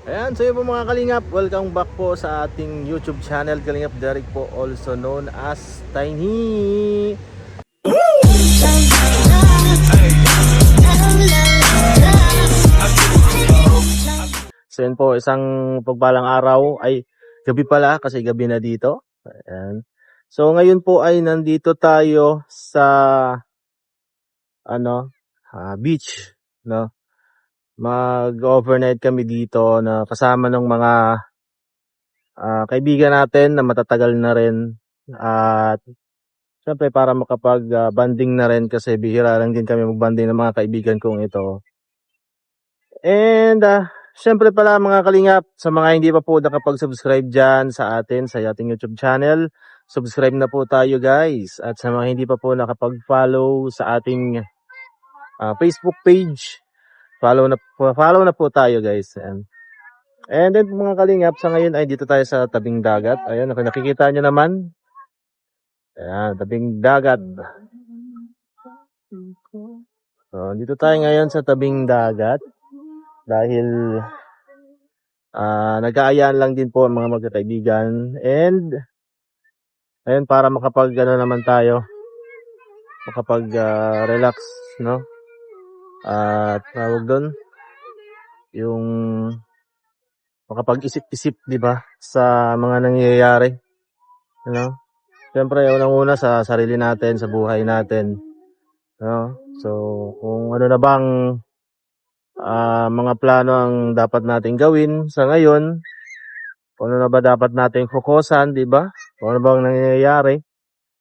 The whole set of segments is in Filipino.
Ayan, so yun po mga Kalingap, welcome back po sa ating YouTube channel, Kalingap Derek po, also known as Tiny. So yun po, isang pagbalang araw, ay gabi pala kasi gabi na dito. Ayan. So ngayon po ay nandito tayo sa beach, no? Mag-overnight kami dito na kasama ng mga kaibigan natin na matatagal na rin, at siyempre para makapag-banding na rin kasi bihira lang din kami mag-banding ng mga kaibigan kong ito. And siyempre pala mga Kalingap, sa mga hindi pa po nakapag-subscribe dyan sa ating YouTube channel, subscribe na po tayo guys. At sa mga hindi pa po nakapag-follow sa ating Facebook page, follow na po tayo guys. And then mga Kalingap, sa ngayon ay dito tayo sa tabing dagat. Ayan, nakikita nyo naman. Ayan, tabing dagat. So, dito tayo ngayon sa tabing dagat dahil nag-aayaan lang din po ang mga magkakaibigan. And ayun, para makapag naman tayo, makapag relax, no? At tawag doon, yung makapag-isip-isip, di ba, sa mga nangyayari, no? Siyempre, unang-una sa sarili natin, sa buhay natin, no? So, kung ano na bang mga plano ang dapat nating gawin sa ngayon, kung ano na ba dapat nating fokusan, di ba? Kung ano bang nangyayari,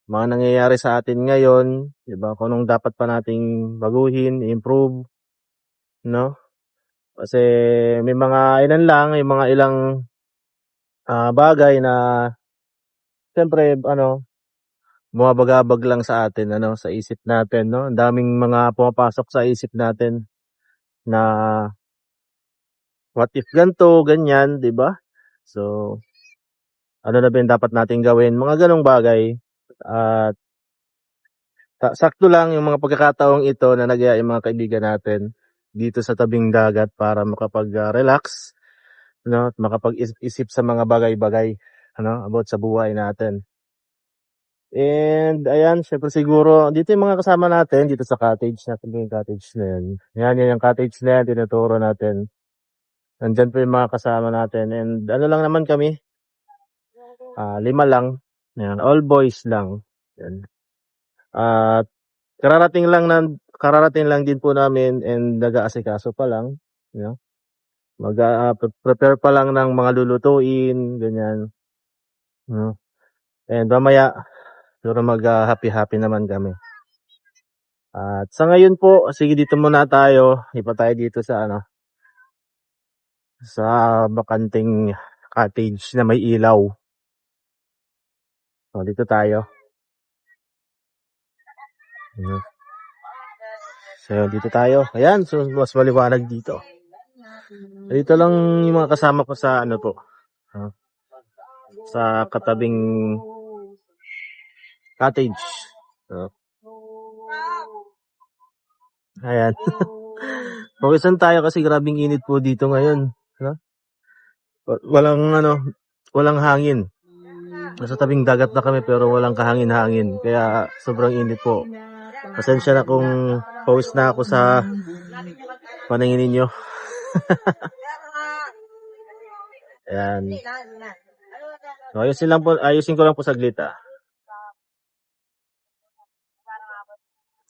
mga nangyayari sa atin ngayon, di ba? Kung anong dapat pa nating baguhin, improve, no? Kasi may mga yung mga ilang bagay na siyempre bumabagabag lang sa atin, sa isip natin, no? Ang daming mga pumapasok sa isip natin na what if ganto, ganyan, 'di ba? So, ano na ba yung dapat nating gawin? Mga ganong bagay. At sakto lang yung mga pagkakataong ito na nagyaya yung mga kaibigan natin dito sa tabing dagat para makapag-relax, no? At makapag-isip sa mga bagay-bagay, about sa buhay natin. And ayan, syempre siguro dito yung mga kasama natin dito sa cottage natin, yung cottage na yan. Yan yung cottage na yan, tinuturo natin. Nandyan po yung mga kasama natin. And ano lang naman kami, 5 lang. Yan, all boys lang. Yan. At kararating lang din po namin and nag-aasikaso pa lang. You know? Prepare pa lang ng mga lulutuin, ganyan. And mamaya, siguro mag-happy-happy naman kami. At sa ngayon po, sige dito muna tayo. Ipa tayo dito sa sa bakanting cottage na may ilaw. So, dito tayo. So, dito tayo. Ayan, so mas maliwanag dito. Dito lang yung mga kasama ko sa sa katabing cottage. So, ayan. Pawisan tayo kasi grabing init po dito ngayon. Walang hangin. Nasa tabing dagat na kami pero walang kahangin-hangin. Kaya sobrang init po. Pasensya na kung pawis na ako sa paningin ninyo. Ayan. So, ayusin ko lang po saglit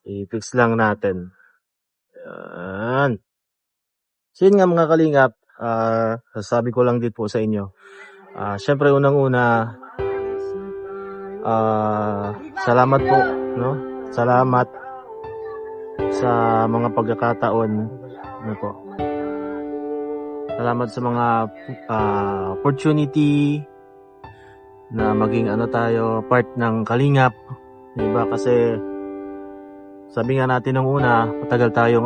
I-fix lang natin. Ayan. So yun nga mga Kalingap, sasabi ko lang din po sa inyo. Syempre unang-una, salamat po, no? Salamat sa mga pagkakataon, po. Salamat sa mga opportunity na maging tayo part ng Kalingap, diba? Kasi sabi nga natin nung una, matagal tayong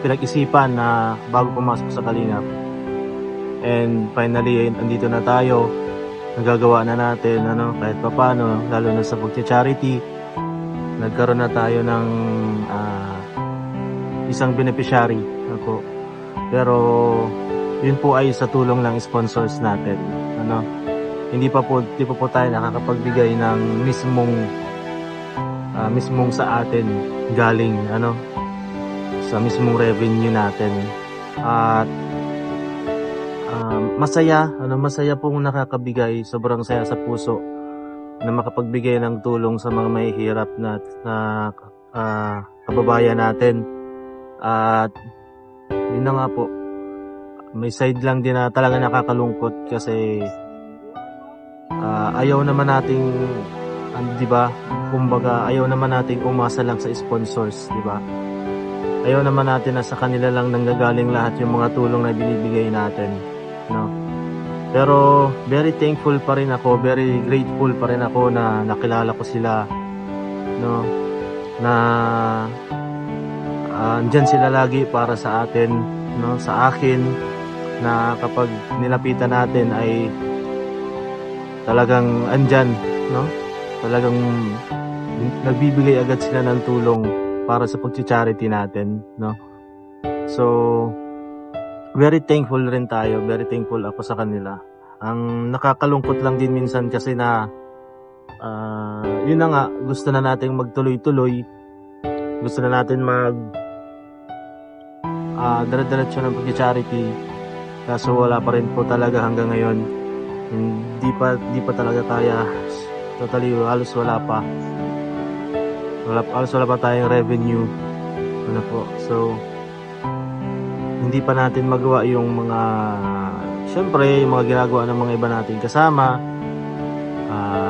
pinag-isipan na bago pumasok sa Kalingap. And finally, andito na tayo. Nagagawa na natin kahit papaano, lalo na sa pag-charity. Nagkaroon na tayo ng isang beneficiary. Ano po. Pero yun po ay sa tulong ng sponsors natin. Ano? Hindi pa po tayo nakakapagbigay ng mismong sa atin galing sa mismong revenue natin. At masaya pong nakakabigay, sobrang saya sa puso na makapagbigay ng tulong sa mga mahihirap na kababayan natin. At yun na nga po, may side lang din na talaga nakakalungkot kasi ayaw naman nating di ba? Kumbaga, ayaw naman nating umasa lang sa sponsors, di ba? Ayaw naman natin na sa kanila lang nanggagaling lahat yung mga tulong na binibigay natin, no? Pero very thankful pa rin ako, very grateful pa rin ako na nakilala ko sila, no? Na andyan sila lagi para sa atin, no? Sa akin, na kapag nilapitan natin ay talagang andyan, no? Talagang nagbibigay agad sila ng tulong para sa pag-charity natin, no? So, very thankful rin tayo, very thankful ako sa kanila. Ang nakakalungkot lang din minsan kasi na yun na nga, gusto na nating magtuloy-tuloy, gusto na natin dire-diretso ng pag-charity, kaso wala pa rin po talaga hanggang ngayon. Hindi pa talaga kaya. Totally, halos wala pa tayong revenue. Ano po, so hindi pa natin magawa yung mga, syempre, yung mga ginagawa ng mga iba nating kasama.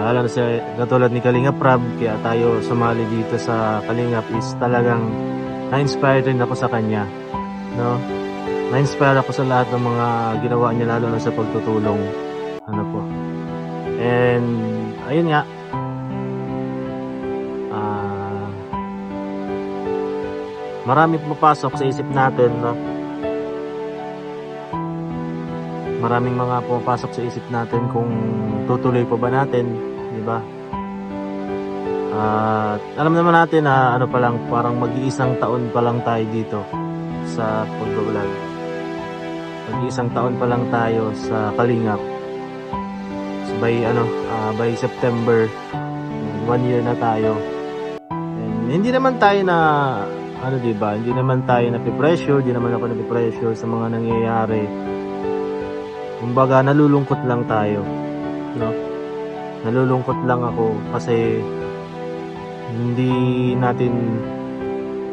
Alam na siya, katulad ni Kalingap Rab, kaya tayo sumali dito sa Kalingap is talagang na-inspire rin ako sa kanya, no? Na-inspire ako sa lahat ng mga ginawa niya, lalo na sa pagtutulong. Ano po, and ayun nga, marami pumapasok sa isip natin, no? Maraming mga pumapasok sa isip natin kung tutuloy pa ba natin, di ba? At alam naman natin na pa lang, parang mag-iisang taon pa lang tayo dito sa pag-vlog. Mag-iisang taon pa lang tayo sa Kalingap. By September, 1 year na tayo. And hindi naman tayo na diba? Hindi naman tayo napipressure, hindi naman ako napipressure sa mga nangyayari. Kumbaga, nalulungkot lang tayo, no? Nalulungkot lang ako kasi hindi natin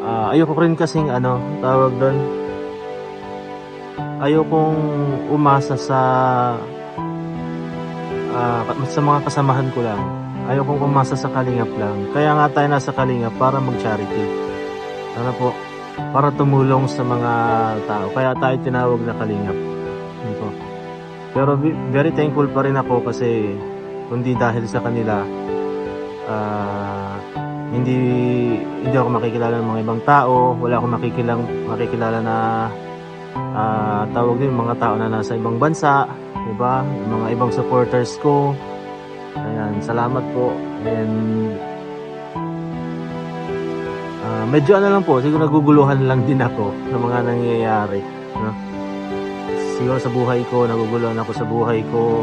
ayoko rin kasing tawag doon, ayokong umasa sa mga kasamahan ko lang. Ayokong umasa sa Kalingap lang. Kaya nga tayo nasa Kalingap para mag-charity. Ano po? Para tumulong sa mga tao. Kaya tayo tinawag na Kalingap. Ano po? Pero very thankful pa rin ako kasi kundi dahil sa kanila, hindi ako makikilala ng mga ibang tao. Wala akong makikilala na tawag din mga tao na nasa ibang bansa, diba? Yung mga ibang supporters ko. Ayan, salamat po. And medyo lang po, siguro naguguluhan lang din ako ng mga nangyayari, no? Siguro sa buhay ko, naguguluhan ako sa buhay ko.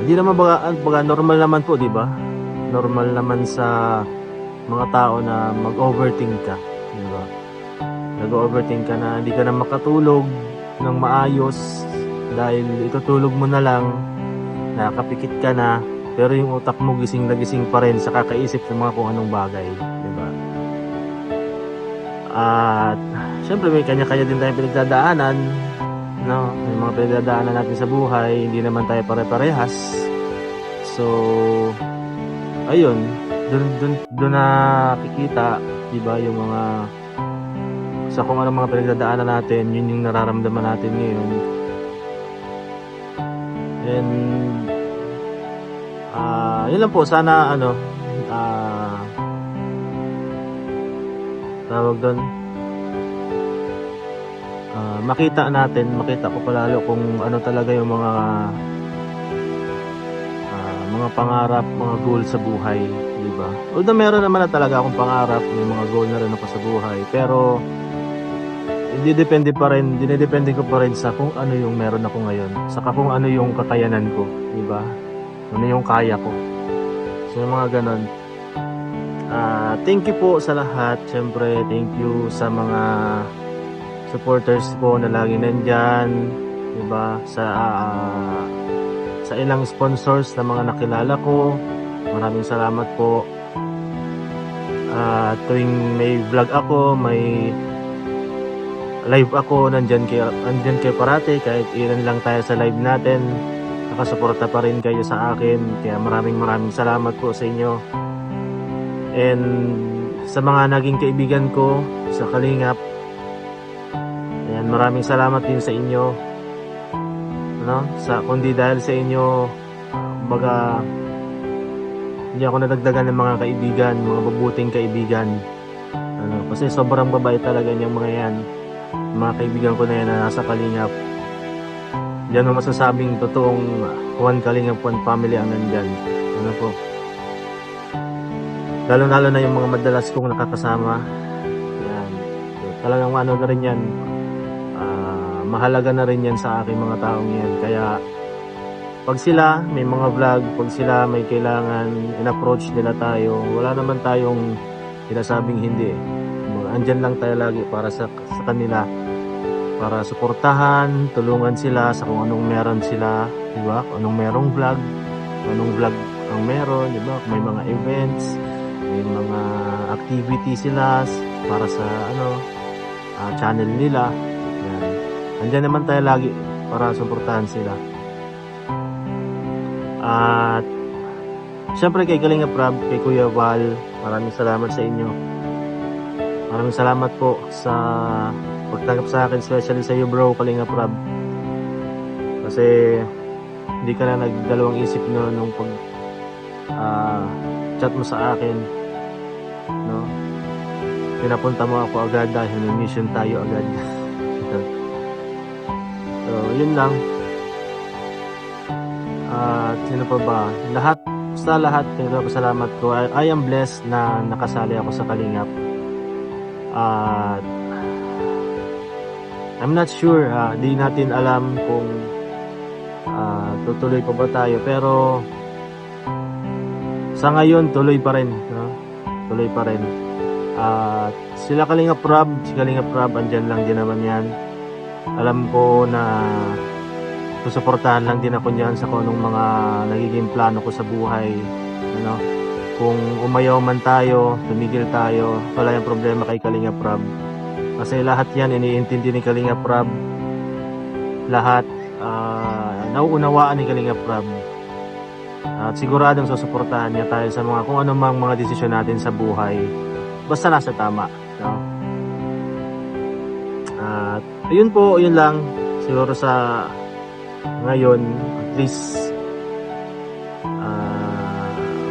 Hindi naman baga normal naman po, diba? Normal naman sa mga tao na mag-overthink ka, diba? Nag-overthink ka na hindi ka na makatulog ng maayos dahil itutulog mo na lang, nakapikit ka na, pero yung utak mo gising na gising pa rin sa kakaisip ng mga kung anong bagay, diba? At syempre may kanya-kanya din tayong pinagdadaanan, no? May mga pinagdadaanan natin sa buhay, hindi naman tayo pare-parehas. So ayun, doon nakikita, diba, yung mga sa kung ano mga pinagdadaanan natin, yun yung nararamdaman natin ngayon. And yun lang po, sana tawag doon, makita ko palalo kung ano talaga yung mga pangarap, mga goal sa buhay, di ba? Although meron naman na talaga akong pangarap, may mga goal na rin ako sa buhay, pero dinedepende ko pa rin sa kung ano yung meron ako ngayon, saka kung ano yung kakayanan ko, di ba? Ano yung kaya ko. So yung mga ganon. Thank you po sa lahat. Siyempre, thank you sa mga supporters ko na lagi nandyan, di ba? Sa ilang sponsors na mga nakilala ko, maraming salamat po. Tuwing may vlog ako, may live ako, nandyan kayo parati, kahit ilan lang tayo sa live natin, nakasuporta pa rin kayo sa akin, kaya maraming salamat po sa inyo. And sa mga naging kaibigan ko sa Kalingap, ayan, maraming salamat din sa inyo, kundi dahil sa inyo, kumbaga, hindi ako nadagdagan ng mga kaibigan, mga mabuting kaibigan, kasi sobrang babait talaga niyang mga yan, mga kaibigan ko na yan na nasa Kalingap. Diyan mo masasabing totoong One Kalingap, One Family ang nandyan. Po, lalo na yung mga madalas kong nakakasama, yan, so, talagang ano na rin yan, mahalaga na rin yan sa aking mga taong yan. Kaya pag sila may mga vlog, pag sila may kailangan, in-approach nila tayo, wala naman tayong sinasabing hindi. Andyan lang tayo lagi para sa kanila, para suportahan, tulungan sila sa kung anong meron sila, di ba? Kung anong merong vlog, kung anong vlog ang meron, di ba? May mga events, may mga activity sila para sa channel nila. Yan. Andyan naman tayo lagi para suportahan sila. At syempre kay Kalingap Rob, kay Kuya Val, maraming salamat sa inyo. Maraming salamat po sa pagtanggap sa akin, especially sa iyo bro, Kalingap Rob. Kasi hindi ka na nagdalawang isip nung pag chat mo sa akin, no? Pinapunta mo ako agad dahil may mission tayo agad. So yun lang. At sino pa ba? Sa lahat, salamat ko. I am blessed na nakasali ako sa Kalingap. At I'm not sure, di natin alam kung tutuloy pa ba tayo, pero sa ngayon tuloy pa rin, no? Tuloy pa rin. At si Kalingap Rob, andyan lang din naman yan. Alam ko na susuportahan lang din ako niyan sa kung anong mga nagiging plano ko sa buhay, kung umayaw man tayo, tumigil tayo, wala yung problema kay Kalingap Rob, kasi lahat yan iniintindi ni Kalingap Rob, lahat nauunawaan ni Kalingap Rob, at siguradong susuportahan niya tayo sa mga kung anong mga desisyon natin sa buhay, basta nasa tama, no? At ayun po, yun lang siguro sa ngayon. At least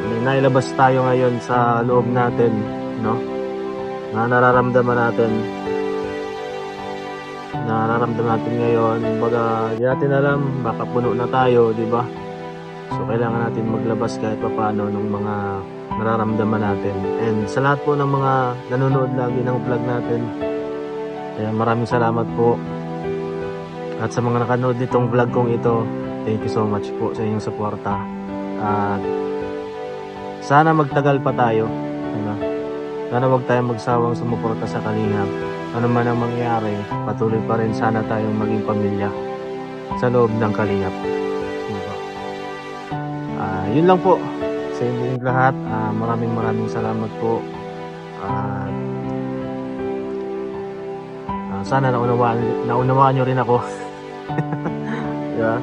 may nailabas tayo ngayon sa loob natin, no? Na nararamdaman natin ngayon. Baga, di natin alam, baka puno na tayo, di ba? So kailangan natin maglabas kahit papaano ng mga nararamdaman natin. And sa lahat po ng mga nanonood lagi ng vlog natin, kaya maraming salamat po. At sa mga nakanood nitong vlog kong ito, thank you so much po sa inyong suporta. At sana magtagal pa tayo, sana wag tayong magsawang sumuporta sa Kalingap. Ano man ang mangyari, patuloy pa rin sana tayong maging pamilya sa loob ng Kalingap. Yun lang po sa inyong lahat. Maraming salamat po. Sana naunawaan nyo rin ako. Yeah.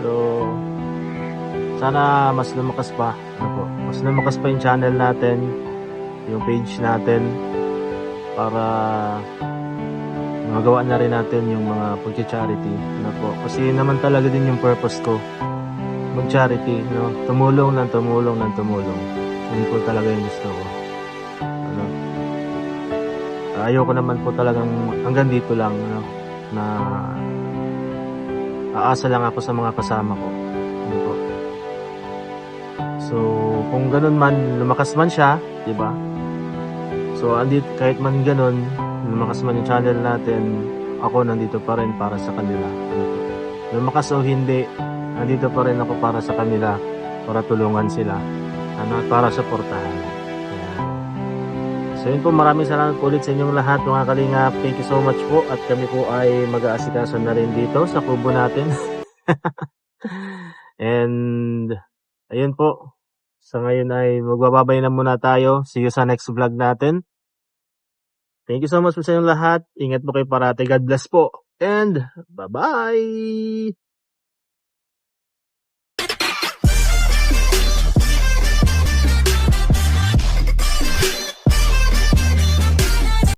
So sana mas lumakas pa, mas lumakas pa yung channel natin, yung page natin, para magawa na rin natin yung mga pag-charity, kasi yun naman talaga din yung purpose ko, mag-charity, tumulong. Yun po talaga yung gusto ko. Ayoko naman po talagang hanggang dito lang, na aasa lang ako sa mga kasama ko. So So, kung ganun man, lumakas man siya, di ba? So, kahit man ganun, lumakas man yung channel natin, ako nandito pa rin para sa kanila. Lumakas o hindi, nandito pa rin ako para sa kanila, para tulungan sila, at para suportahan. Ayan. So yun po, maraming salamat po ulit sa inyong lahat mga kalingap. Thank you so much po, at kami po ay mag-aasikaso na rin dito sa kubo natin. And ayun po, sa ngayon ay magbababay na muna tayo. See you sa next vlog natin. Thank you so much po sa inyong lahat. Ingat po kayo parati. God bless po. And bye-bye!